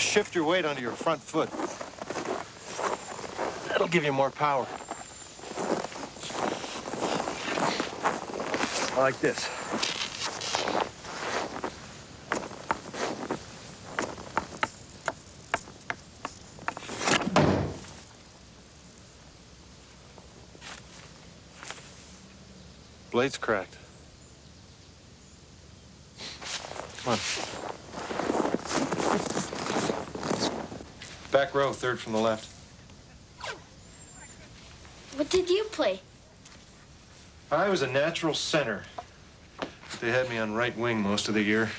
to shift your weight onto your front foot. That'll give you more power. Like this. Blade's cracked. Come on. Back row, third from the left. What did you play? I was a natural center. They had me on right wing most of the year.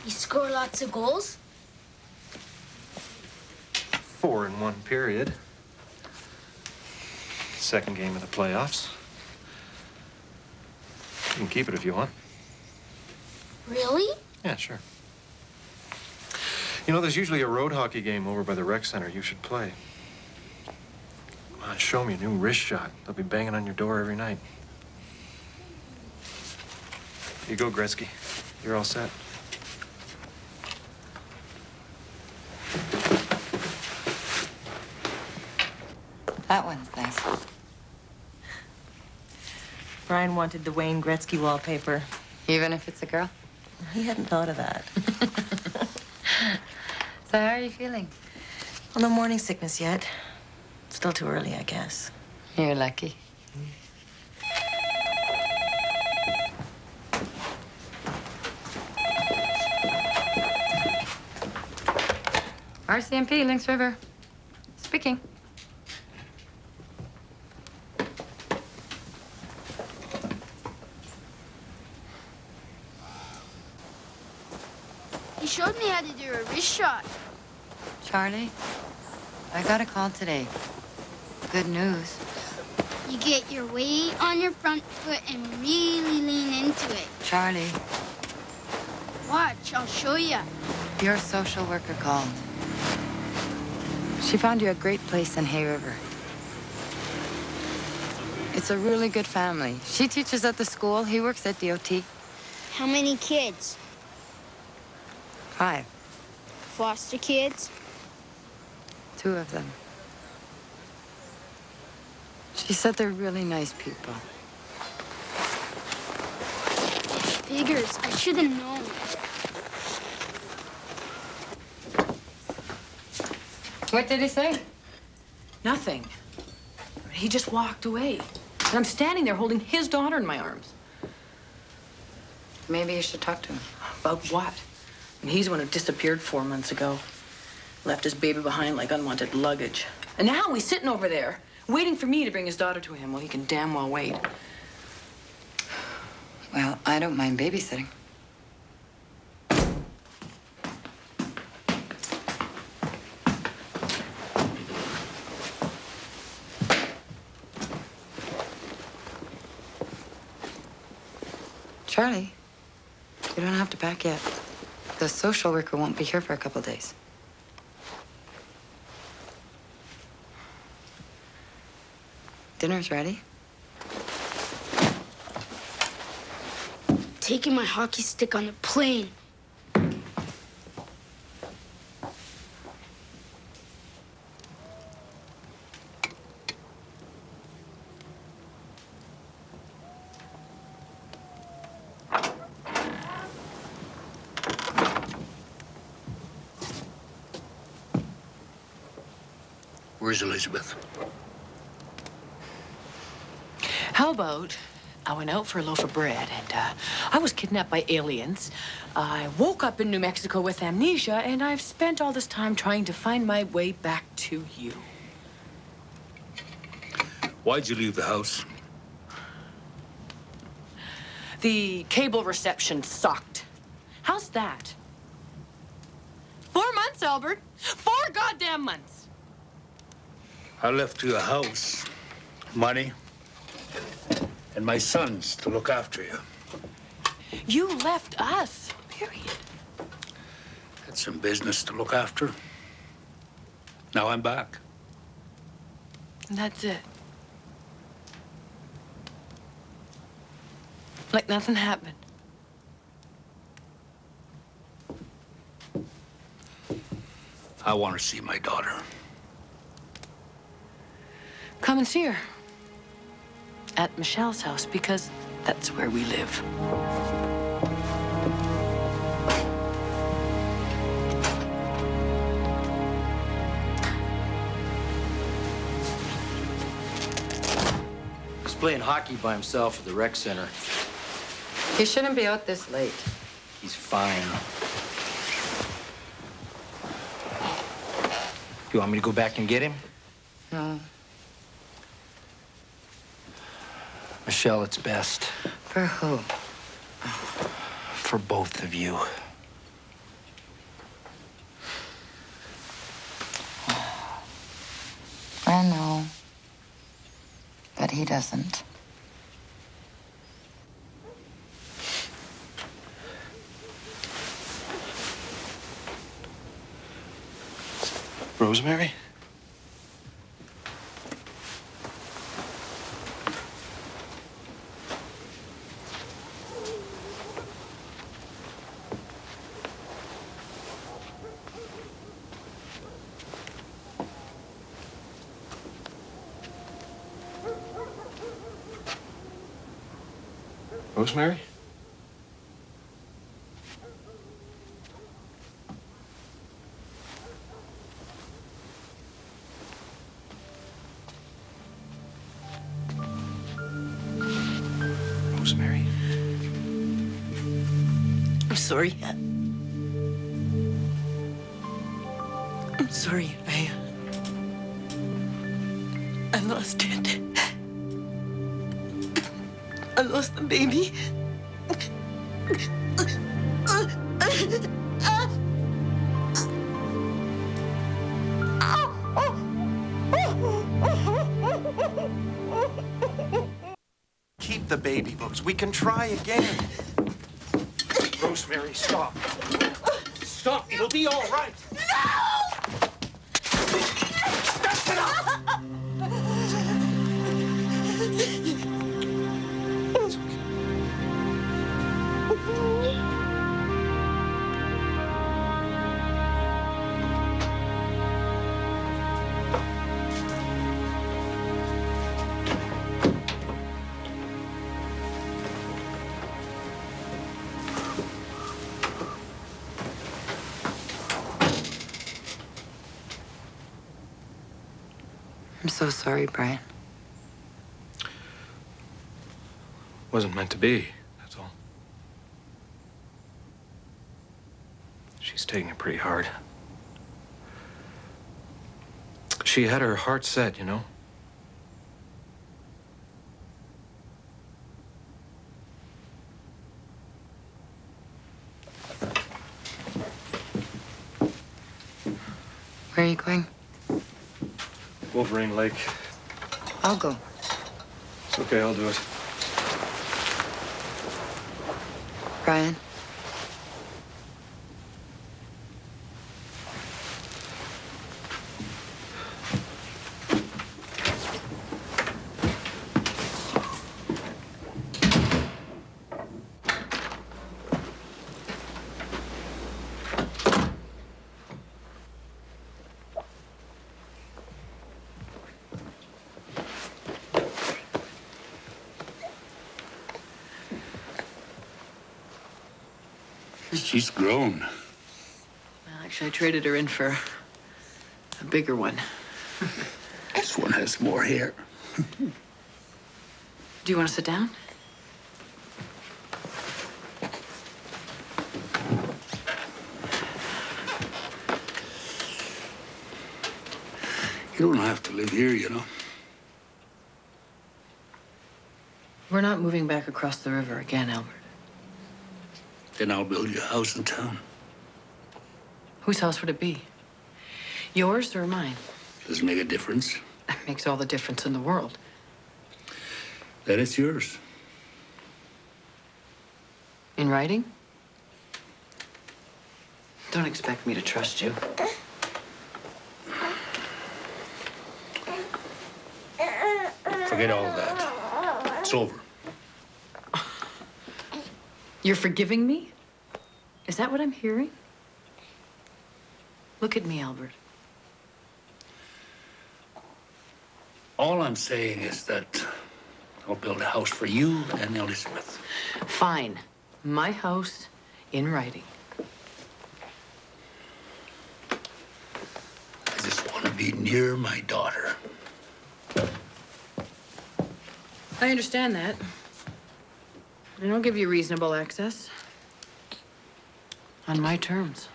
You score lots of goals? 4 in one period. Second game of the playoffs. You can keep it if you want. Really? Yeah, sure. You know, there's usually a road hockey game over by the rec center you should play. Come on, show me a new wrist shot. They'll be banging on your door every night. Here you go, Gretzky. You're all set. That one's nice. Brian wanted the Wayne Gretzky wallpaper. Even if it's a girl? He hadn't thought of that. So how are you feeling? Well, no morning sickness yet. Still too early, I guess. You're lucky. RCMP, Lynx River. Speaking. You showed me how to do a wrist shot. Charlie, I got a call today. Good news. You get your weight on your front foot and really lean into it. Charlie, Watch, I'll show you. your social worker called. She found you a great place in Hay River. It's a really good family. She teaches at the school. He works at DOT. How many kids? 5. Foster kids? 2 of them. She said they're really nice people. Figures, I should have known. What did he say? Nothing. He just walked away. And I'm standing there holding his daughter in my arms. Maybe you should talk to him. About what? And he's the one who disappeared 4 months ago. Left his baby behind like unwanted luggage. And now he's sitting over there, waiting for me to bring his daughter to him while he can damn well wait. Well, I don't mind babysitting. Charlie, you don't have to pack yet. The social worker won't be here for a couple days. Dinner's ready. Taking my hockey stick on the plane. Where's Elizabeth? How about I went out for a loaf of bread and I was kidnapped by aliens. I woke up in New Mexico with amnesia and I've spent all this time trying to find my way back to you. Why'd you leave the house? The cable reception sucked. How's that? 4 months, Albert. 4 goddamn months. I left you a house, money, and my sons to look after you. You left us, period. Had some business to look after. Now I'm back. And that's it. Like nothing happened. I want to see my daughter. Come and see her. At Michelle's house, because that's where we live. He's playing hockey by himself at the rec center. He shouldn't be out this late. He's fine. You want me to go back and get him? No. Michelle, it's best. For who? For both of you. I know. But he doesn't. Rosemary? Rosemary? Rosemary? I'm sorry. I'm sorry. I lost it. I lost the baby. Keep the baby books. We can try again. Rosemary, stop. Stop. It'll be all right. No! That's enough! It's okay. I'm so sorry, Brian. Wasn't meant to be, that's all. She's taking it pretty hard. She had her heart set, you know? Where are you going? Wolverine Lake. I'll go. It's okay, I'll do it. Brian. She's grown. Well, actually, I traded her in for a bigger one. This one has more hair. Do you want to sit down? You don't have to live here, you know. We're not moving back across the river again, Albert. Then I'll build you a house in town. Whose house would it be? Yours or mine? Does it make a difference? That makes all the difference in the world. Then it's yours. In writing? Don't expect me to trust you. Forget all that. It's over. You're forgiving me? Is that what I'm hearing? Look at me, Albert. All I'm saying is that I'll build a house for you and Elizabeth. Fine. My house in writing. I just want to be near my daughter. I understand that. And I'll give you reasonable access. On my terms.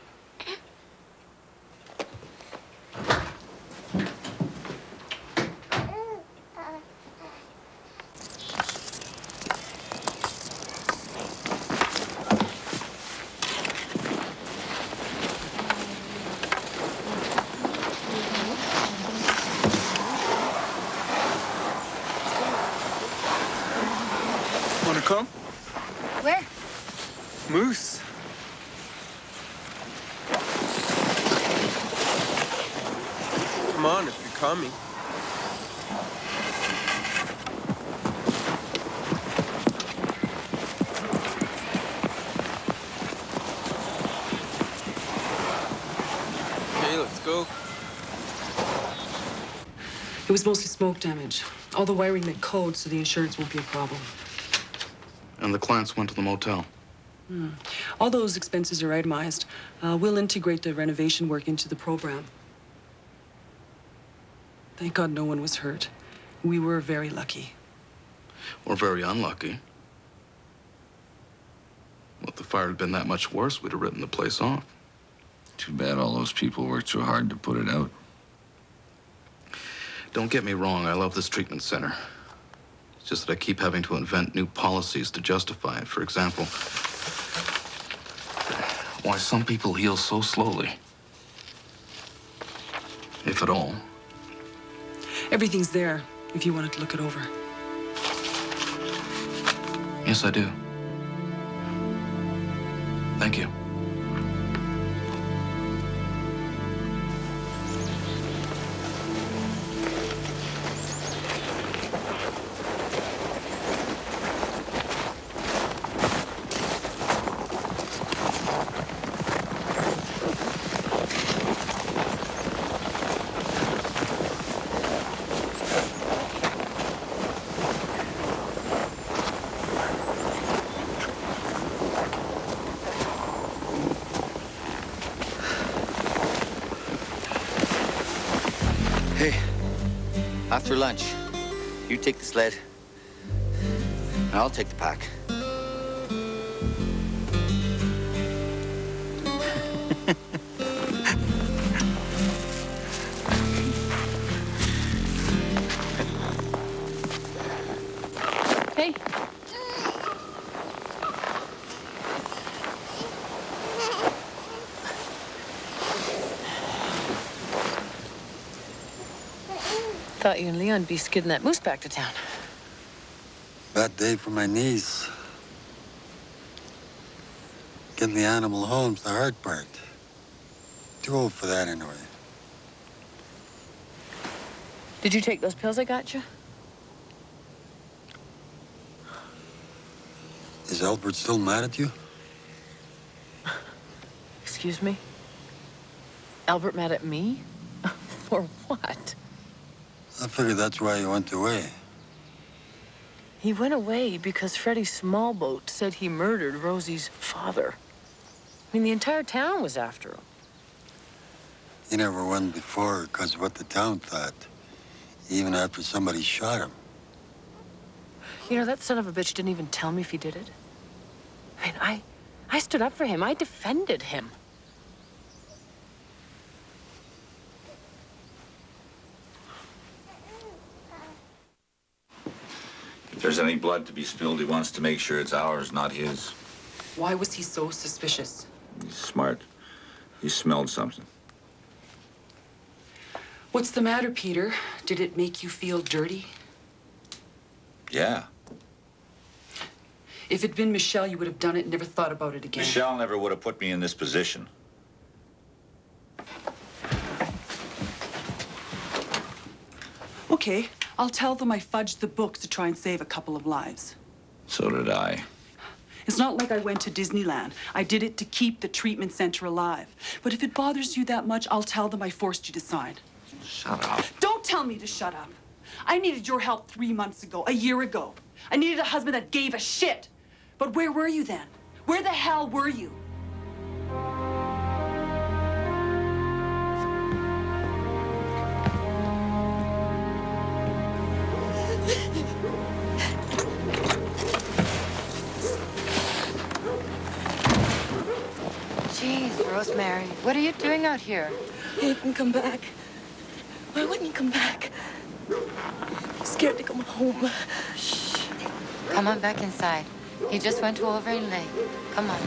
Wanna come? Where? Moose. Come on if you're coming. Okay, let's go. It was mostly smoke damage. All the wiring met code, so the insurance won't be a problem. And the clients went to the motel. All those expenses are itemized. We'll integrate the renovation work into the program. Thank God no one was hurt. We were very lucky. Or very unlucky. Well, if the fire had been that much worse, we'd have written the place off. Too bad all those people worked so hard to put it out. Don't get me wrong, I love this treatment center. It's just that I keep having to invent new policies to justify it. For example, why some people heal so slowly. If at all. Everything's there, if you wanted to look it over. Yes, I do. Thank you. Hey, after lunch, you take the sled, and I'll take the pack. Hey. Thought you and Leon'd be skidding that moose back to town. Bad day for my knees. Getting the animal home's the hard part. Too old for that anyway. Did you take those pills I got you? Is Albert still mad at you? Excuse me? Albert mad at me? For what? I figured that's why he went away. He went away because Freddie Smallboat said he murdered Rosie's father. I mean, the entire town was after him. He never won before because of what the town thought, even after somebody shot him. You know, that son of a bitch didn't even tell me if he did it. I mean, I stood up for him. I defended him. If there's any blood to be spilled, he wants to make sure it's ours, not his. Why was he so suspicious? He's smart. He smelled something. What's the matter, Peter? Did it make you feel dirty? Yeah. If it'd been Michelle, you would have done it and never thought about it again. Michelle never would have put me in this position. Okay, I'll tell them I fudged the books to try and save a couple of lives. So did I. It's not like I went to Disneyland. I did it to keep the treatment center alive. But if it bothers you that much, I'll tell them I forced you to sign. Shut up. Don't tell me to shut up. I needed your help 3 months ago, a year ago. I needed a husband that gave a shit. But where were you then? Where the hell were you? Jeez, Rosemary, what are you doing out here? He can come back. Why wouldn't he come back? He's scared to come home. Shh. Come on back inside. He just went to Wolverine Lake. Come on.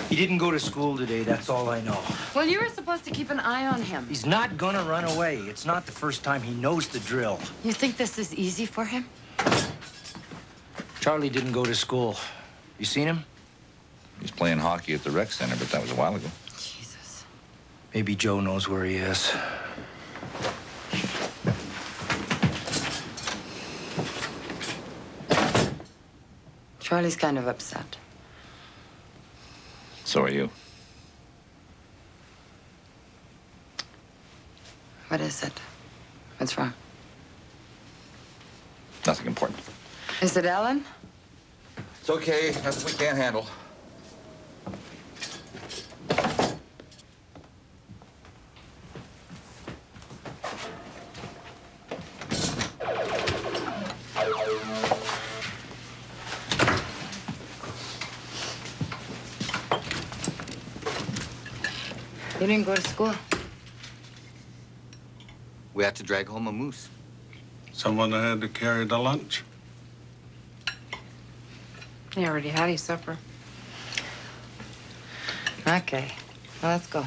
He didn't go to school today, that's all I know. Well, you were supposed to keep an eye on him. He's not gonna run away. It's not the first time. He knows the drill. You think this is easy for him? Charlie didn't go to school. You seen him? He's playing hockey at the rec center, but that was a while ago. Jesus. Maybe Joe knows where he is. Charlie's kind of upset. So are you. What is it? What's wrong? Nothing important. Is it Ellen? It's okay. Nothing we can't handle. You didn't go to school. We had to drag home a moose. Someone had to carry the lunch. You already had your supper. Okay, well, let's go.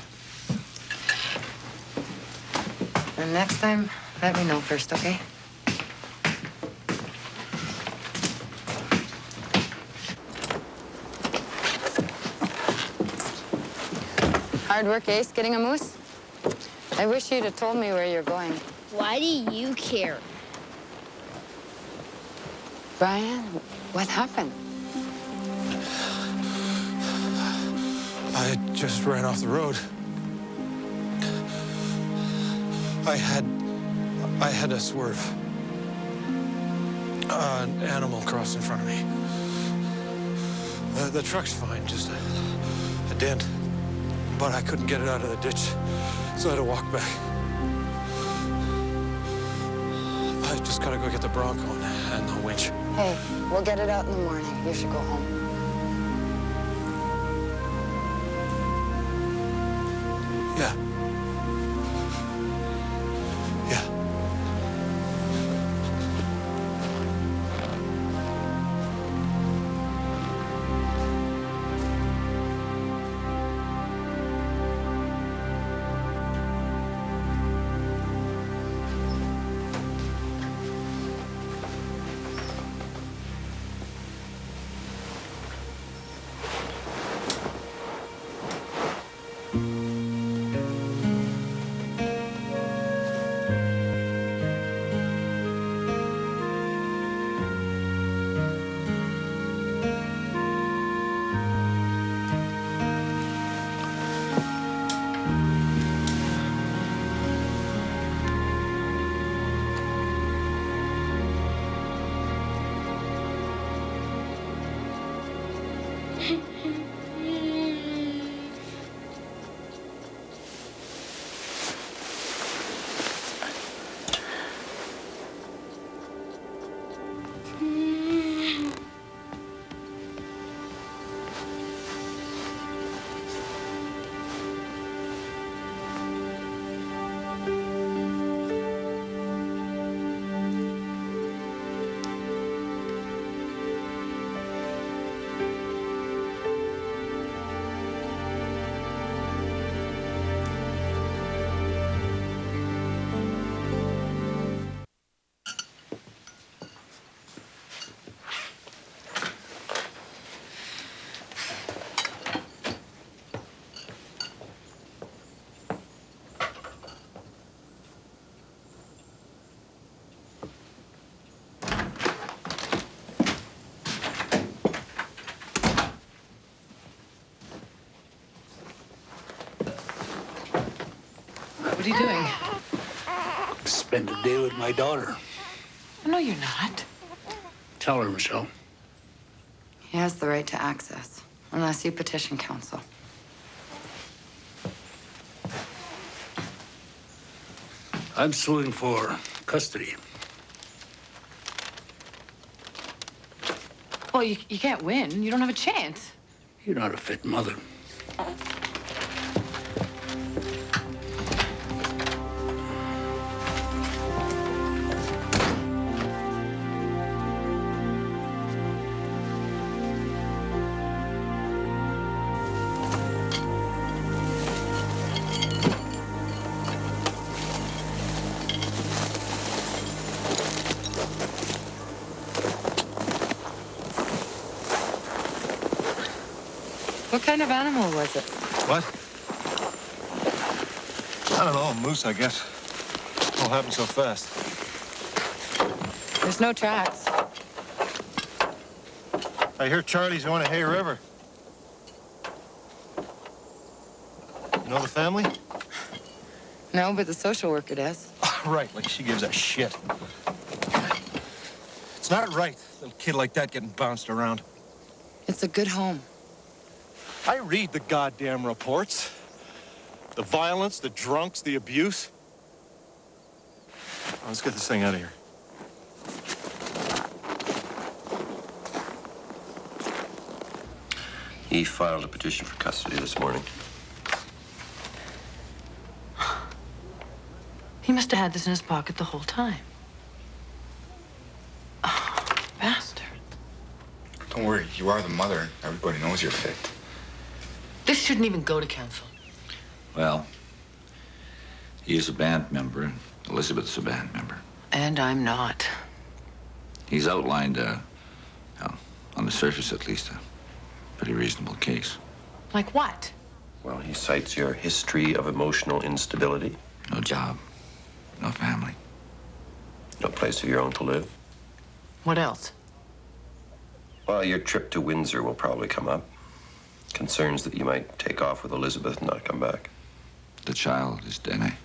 And next time, let me know first, okay? Hard work, Ace, getting a moose? I wish you'd have told me where you're going. Why do you care? Brian, what happened? I just ran off the road. I had a swerve. An animal crossed in front of me. The truck's fine, just a dent. But I couldn't get it out of the ditch, so I had to walk back. I just gotta go get the Bronco and the winch. Hey, we'll get it out in the morning. You should go home. Yeah. Yeah. you doing? Spend a day with my daughter. No, you're not. Tell her, Michelle. He has the right to access, unless you petition council. I'm suing for custody. Well, you can't win. You don't have a chance. You're not a fit mother. What kind of animal was it? What? I don't know, a moose, I guess. All happened so fast. There's no tracks. I hear Charlie's going to Hay River. You know the family? No, but the social worker does. Right, like she gives a shit. It's not right, a little kid like that getting bounced around. It's a good home. I read the goddamn reports. The violence, the drunks, the abuse. Let's get this thing out of here. He filed a petition for custody this morning. He must have had this in his pocket the whole time. Oh, bastard. Don't worry, you are the mother. Everybody knows you're fit. This shouldn't even go to council. Well, he is a band member, and Elizabeth's a band member. And I'm not. He's outlined, well, on the surface at least, a pretty reasonable case. Like what? Well, he cites your history of emotional instability. No job, no family. No place of your own to live. What else? Well, your trip to Windsor will probably come up. Concerns that you might take off with Elizabeth and not come back. The child is Dene. At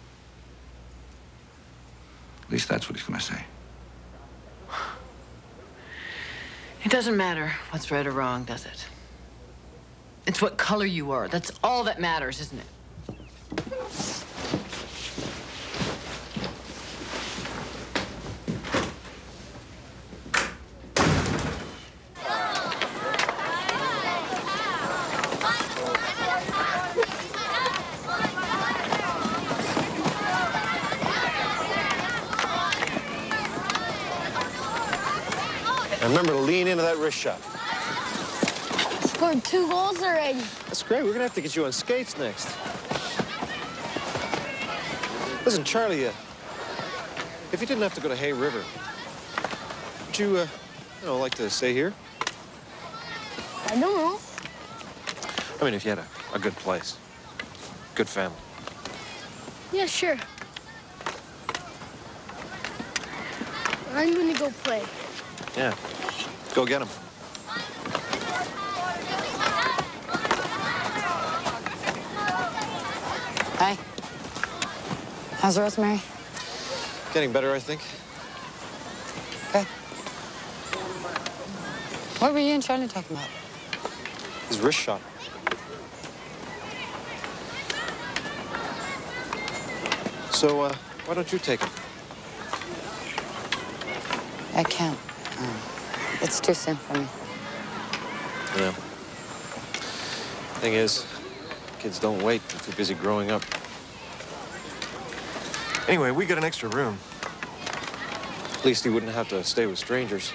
least that's what he's gonna say. It doesn't matter what's right or wrong, does it? It's what color you are. That's all that matters, isn't it? And remember to lean into that wrist shot. Scored 2 goals already. That's great. We're gonna have to get you on skates next. Listen, Charlie, if you didn't have to go to Hay River, would you, like to stay here? I don't know. I mean, if you had a good place, good family. Yeah, sure. I'm gonna go play. Yeah. Go get him. Hi. How's Rosemary? Getting better, I think. Good. What were you and Charlie talking about? His wrist shot. So, why don't you take him? I can't. It's too soon for me. Yeah. Thing is, kids don't wait. They're too busy growing up. Anyway, we got an extra room. At least he wouldn't have to stay with strangers.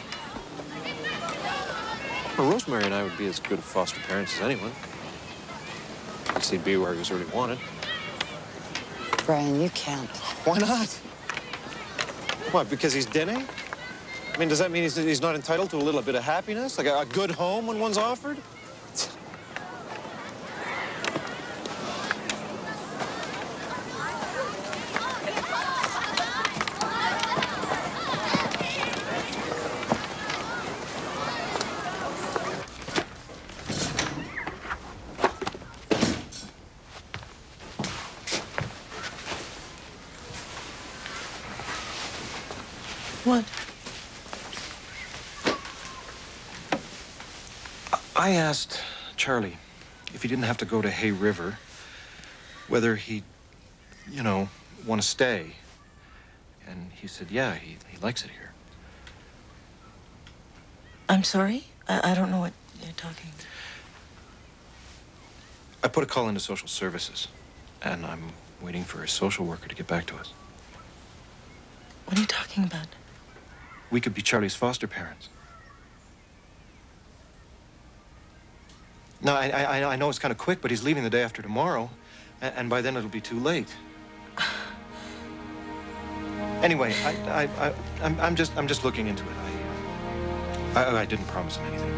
Well, Rosemary and I would be as good foster parents as anyone. At least he'd be where he was really wanted. Brian, you can't. Why not? What, because he's Dene? I mean, does that mean he's not entitled to a little bit of happiness? Like a good home when one's offered? I asked Charlie if he didn't have to go to Hay River, whether he'd, you know, want to stay. And he said, yeah, he likes it here. I'm sorry? I don't know what you're talking. I put a call into social services, and I'm waiting for a social worker to get back to us. What are you talking about? We could be Charlie's foster parents. No, I know it's kind of quick, but he's leaving the day after tomorrow, and by then it'll be too late. Anyway, I'm just looking into it. I didn't promise him anything.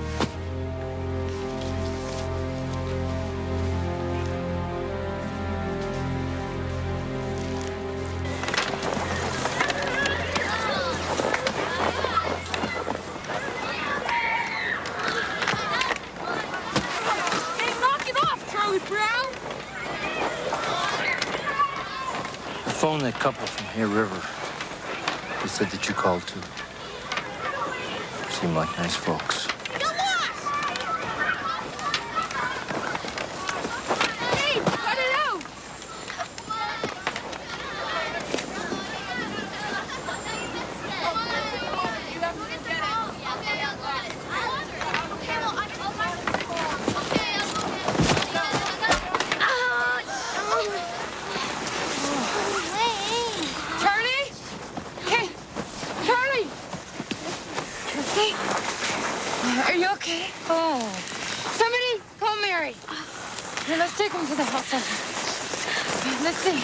I phoned that couple from Hay River. They said that you called too. Seem like nice folks. Hey, cut it out! Charlie? Hey, Charlie! Hey, are you okay? Oh. Somebody call Mary. Here, let's take him to the health center. Let's see.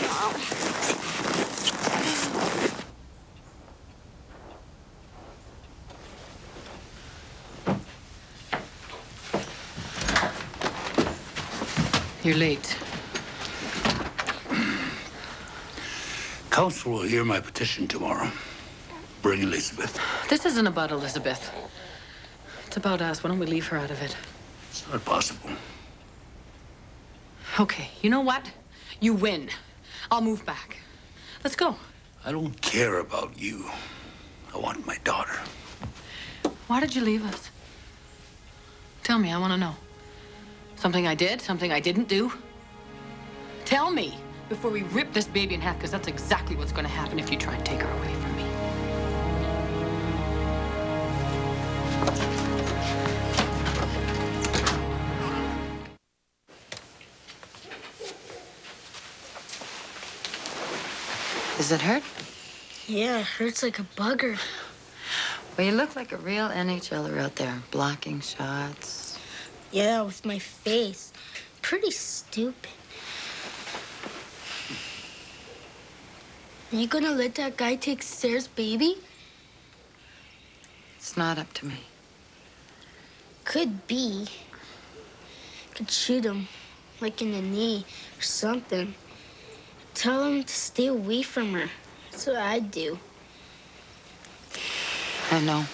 You're late. Council will hear my petition tomorrow. Bring Elizabeth. This isn't about Elizabeth. It's about us. Why don't we leave her out of it? It's not possible. Okay, you know what? You win. I'll move back. Let's go. I don't care about you. I want my daughter. Why did you leave us? Tell me, I want to know. Something I did? Something I didn't do? Tell me before we rip this baby in half, because that's exactly what's going to happen if you try and take her away from me. Does it hurt? Yeah, it hurts like a bugger. Well, you look like a real NHLer out there, blocking shots. Yeah, with my face. Pretty stupid. Are you gonna let that guy take Sarah's baby? It's not up to me. Could be. Could shoot him, like in the knee or something. Tell him to stay away from her. That's what I'd do. I know.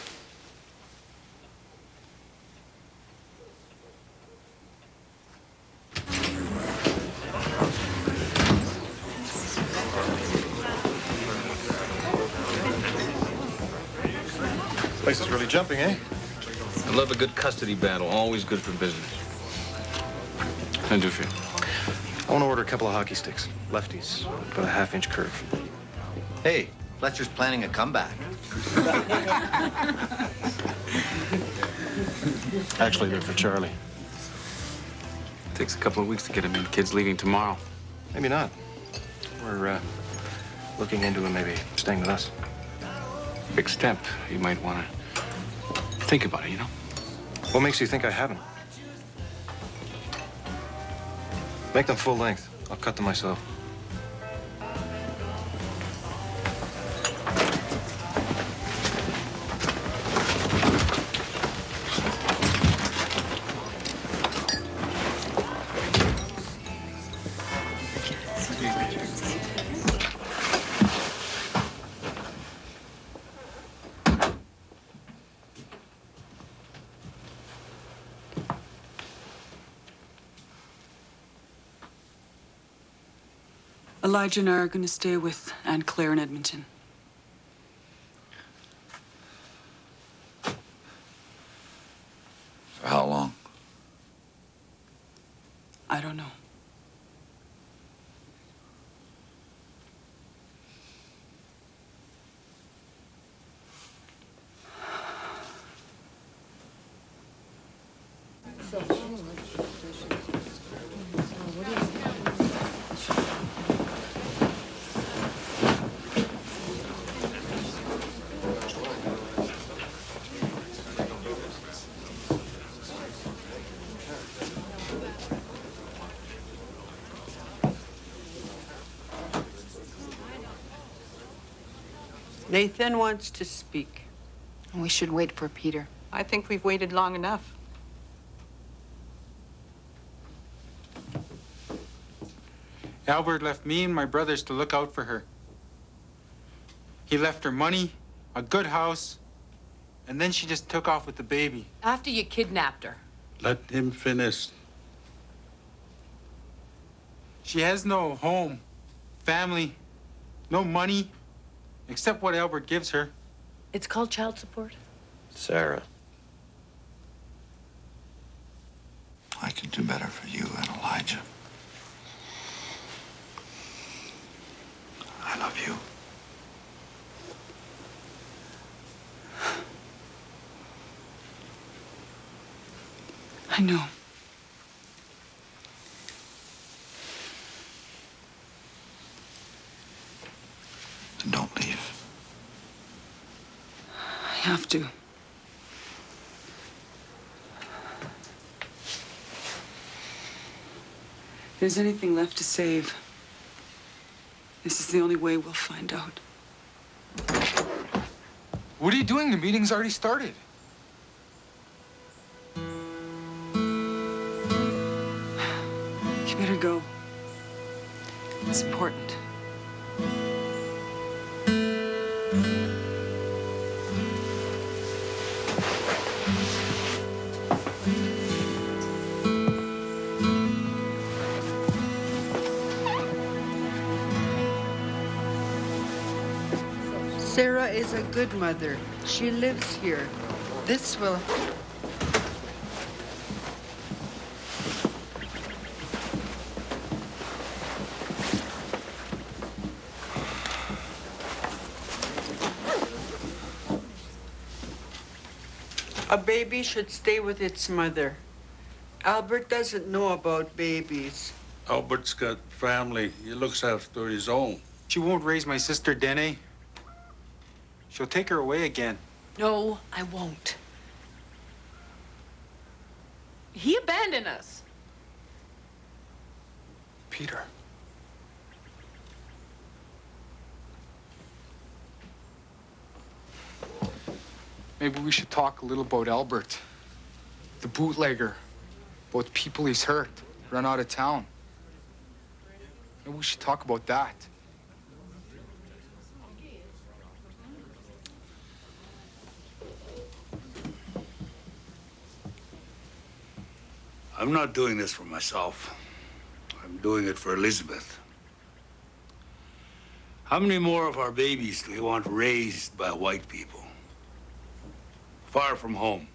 Place is really jumping, eh? I love a good custody battle. Always good for business. What can I do for you? I want to order a couple of hockey sticks. Lefties, about a half-inch curve. Hey, Fletcher's planning a comeback. Actually, they're for Charlie. Takes a couple of weeks to get him in. Kid's leaving tomorrow. Maybe not. We're looking into him maybe staying with us. Big step. You might want to think about it, you know? What makes you think I haven't? Make them full length. I'll cut them myself. Elijah and I are going to stay with Aunt Claire in Edmonton. For how long? don't know. Nathan wants to speak. We should wait for Peter. I think we've waited long enough. Albert left me and my brothers to look out for her. He left her money, a good house, and then she just took off with the baby. After you kidnapped her. Let him finish. She has no home, family, no money, except what Albert gives her. It's called child support. Sarah. I can do better for you and Elijah. I love you. I know. Then don't leave. I have to. If there's anything left to save, this is the only way we'll find out. What are you doing? The meeting's already started. You better go. It's important. Sarah is a good mother. She lives here. This will... A baby should stay with its mother. Albert doesn't know about babies. Albert's got family. He looks after his own. She won't raise my sister, Dene. She'll take her away again. No, I won't. He abandoned us. Peter. Maybe we should talk a little about Albert, the bootlegger, about the people he's hurt, run out of town. Maybe we should talk about that. I'm not doing this for myself. I'm doing it for Elizabeth. How many more of our babies do we want raised by white people? Far from home.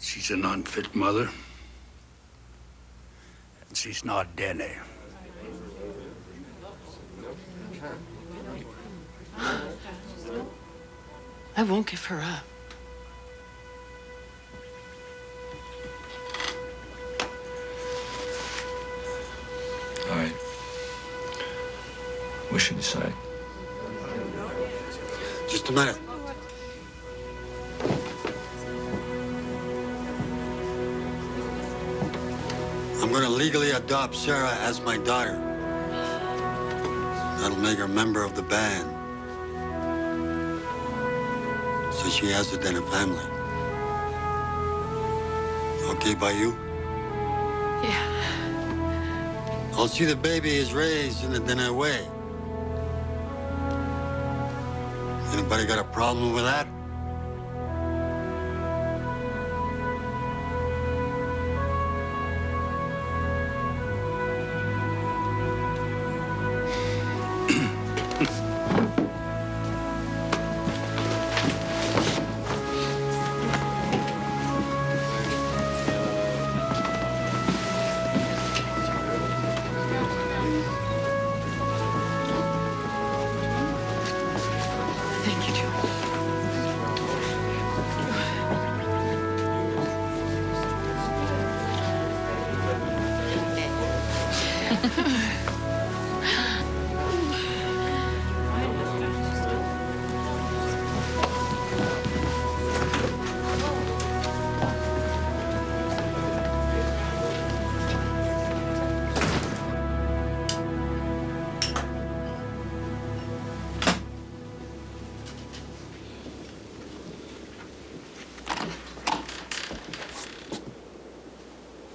She's an unfit mother. And she's not Dene. I won't give her up. All right. We should decide. Just a minute. I'm gonna legally adopt Sarah as my daughter. That'll make her a member of the band. So she has a then a family. Okay by you? Yeah. I'll see the baby is raised in a dinner way. Anybody got a problem with that?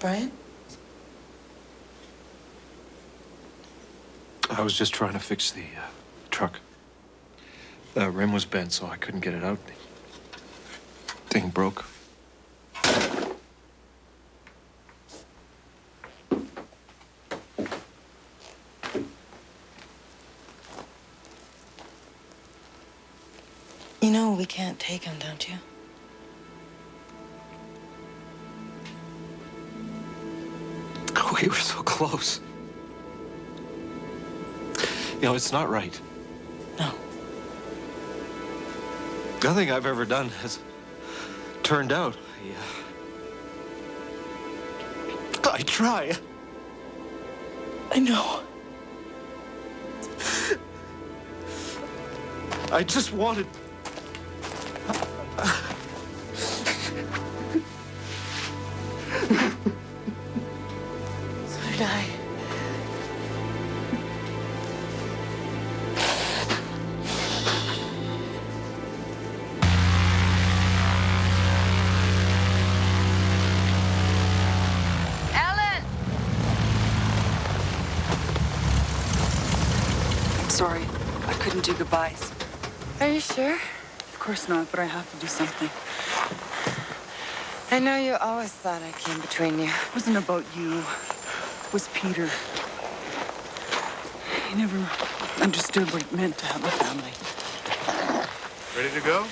Brian? I was just trying to fix the truck. The rim was bent, so I couldn't get it out. Thing broke. You know we can't take him, don't you? We were so close. You know, it's not right. No. Nothing I've ever done has turned out. I try. I know. I just wanted... So did I. Ellen! Sorry, I couldn't do goodbyes. Are you sure? Of course not, but I have to do something. I know you always thought I came between you. It wasn't about you. It was Peter. He never understood what it meant to have a family. Ready to go?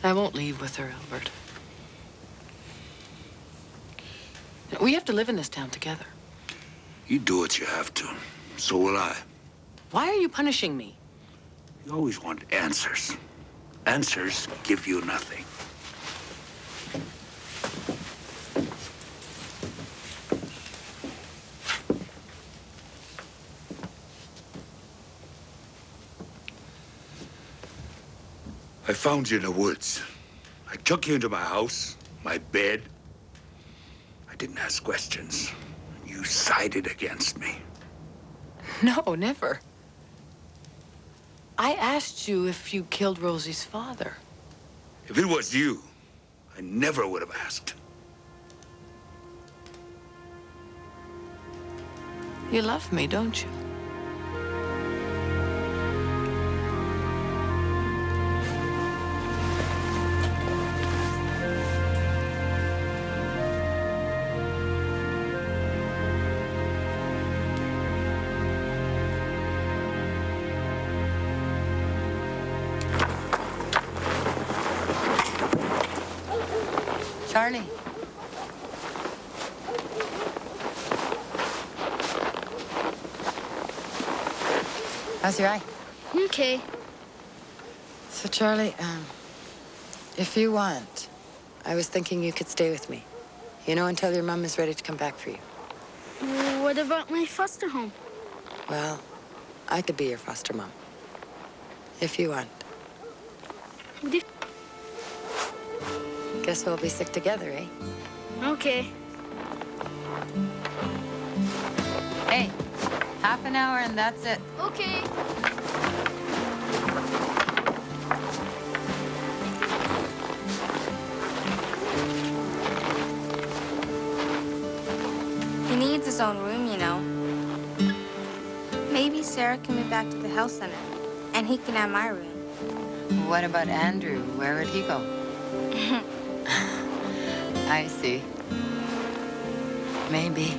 I won't leave with her, Albert. We have to live in this town together. You do what you have to. So will I. Why are you punishing me? You always want answers. Answers give you nothing. I found you in the woods. I took you into my house, my bed. I didn't ask questions. You sided against me. No, never. I asked you if you killed Rosie's father. If it was you, I never would have asked. You love me, don't you? Charlie. How's your eye? Okay. So, Charlie, if you want, I was thinking you could stay with me. You know, until your mom is ready to come back for you. What about my foster home? Well, I could be your foster mom. If you want. Guess we'll be sick together, eh? Okay. Hey, half an hour and that's it. Okay. his own room, you know. Maybe Sarah can move back to the health center, and he can have my room. What about Andrew? Where would he go? I see. Maybe.